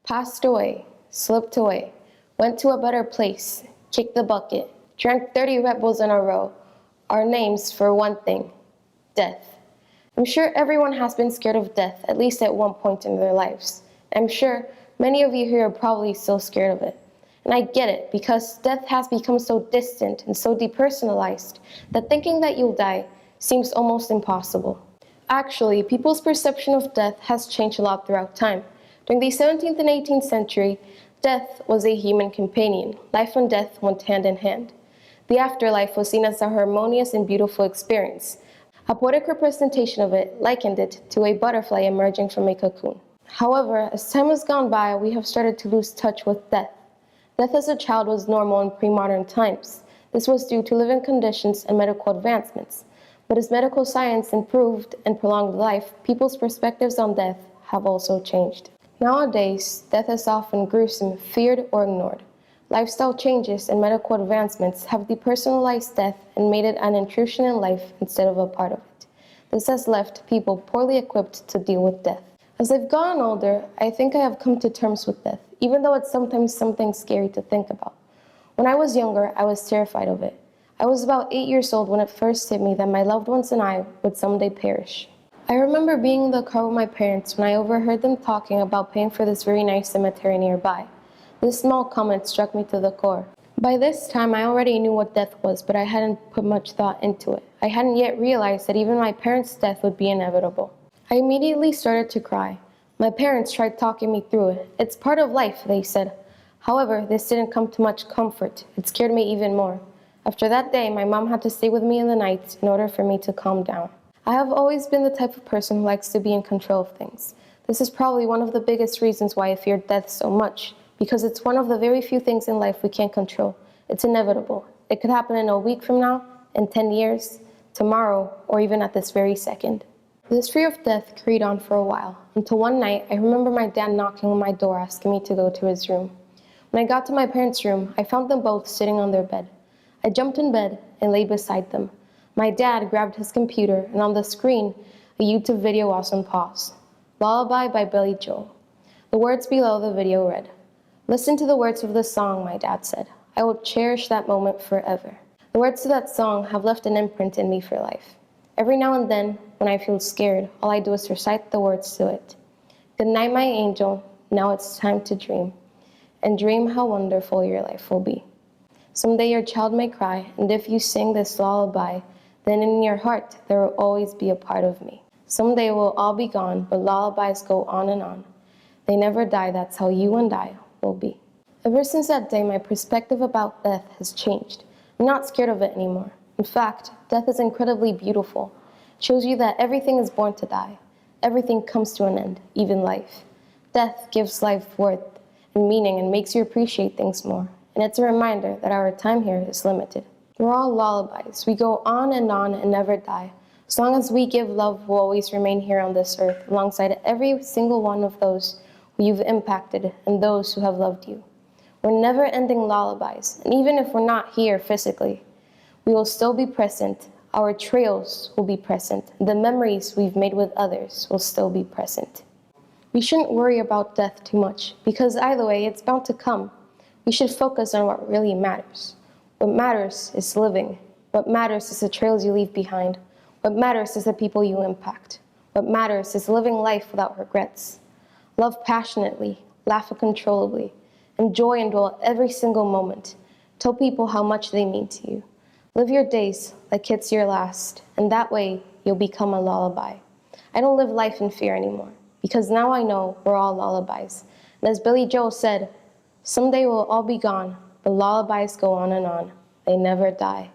Passed away, slipped away, went to a better place, kicked the bucket, drank 30 Red Bulls in a row. Our names for one thing, death. I'm sure everyone has been scared of death, at least at one point in their lives. I'm sure many of you here are probably still scared of it. And I get it, because death has become so distant and so depersonalized that thinking that you'll die seems almost impossible. Actually, people's perception of death has changed a lot throughout time. During the 17th and 18th century, death was a human companion. Life and death went hand in hand. The afterlife was seen as a harmonious and beautiful experience. A poetic representation of it likened it to a butterfly emerging from a cocoon. However, as time has gone by, we have started to lose touch with death. Death as a child was normal in pre-modern times. This was due to living conditions and medical advancements. But as medical science improved and prolonged life, people's perspectives on death have also changed. Nowadays, death is often gruesome, feared, or ignored. Lifestyle changes and medical advancements have depersonalized death and made it an intrusion in life instead of a part of it. This has left people poorly equipped to deal with death. As I've gotten older, I think I have come to terms with death, even though it's sometimes something scary to think about. When I was younger, I was terrified of it. I was about 8 years old when it first hit me that my loved ones and I would someday perish. I remember being in the car with my parents when I overheard them talking about paying for this very nice cemetery nearby. This small comment struck me to the core. By this time, I already knew what death was, but I hadn't put much thought into it. I hadn't yet realized that even my parents' death would be inevitable. I immediately started to cry. My parents tried talking me through it. It's part of life, they said. However, this didn't come to much comfort. It scared me even more. After that day, my mom had to stay with me in the night in order for me to calm down. I have always been the type of person who likes to be in control of things. This is probably one of the biggest reasons why I fear death so much, because it's one of the very few things in life we can't control. It's inevitable. It could happen in a week from now, in 10 years, tomorrow, or even at this very second. This fear of death carried on for a while, until one night I remember my dad knocking on my door asking me to go to his room. When I got to my parents' room, I found them both sitting on their bed. I jumped in bed and lay beside them. My dad grabbed his computer, and on the screen, a YouTube video was on pause. Lullaby by Billy Joel. The words below the video read, "Listen to the words of the song," my dad said. "I will cherish that moment forever." The words to that song have left an imprint in me for life. Every now and then, when I feel scared, all I do is recite the words to it. "Good night, my angel, now it's time to dream, and dream how wonderful your life will be. Someday your child may cry, and if you sing this lullaby, then in your heart there will always be a part of me. Someday we'll all be gone, but lullabies go on and on. They never die, that's how you and I will be." Ever since that day, my perspective about death has changed. I'm not scared of it anymore. In fact, death is incredibly beautiful. It shows you that everything is born to die. Everything comes to an end, even life. Death gives life worth and meaning and makes you appreciate things more. And it's a reminder that our time here is limited. We're all lullabies. We go on and never die. As long as we give love, we'll always remain here on this earth, alongside every single one of those who you've impacted and those who have loved you. We're never-ending lullabies, and even if we're not here physically, we will still be present. Our trails will be present. The memories we've made with others will still be present. We shouldn't worry about death too much, because either way, it's bound to come. We should focus on what really matters. What matters is living. What matters is the trails you leave behind. What matters is the people you impact. What matters is living life without regrets. Love passionately, laugh uncontrollably, enjoy and dwell every single moment. Tell people how much they mean to you. Live your days like it's your last, and that way you'll become a lullaby. I don't live life in fear anymore, because now I know we're all lullabies. And as Billy Joel said, someday we'll all be gone, but lullabies go on and on. They never die.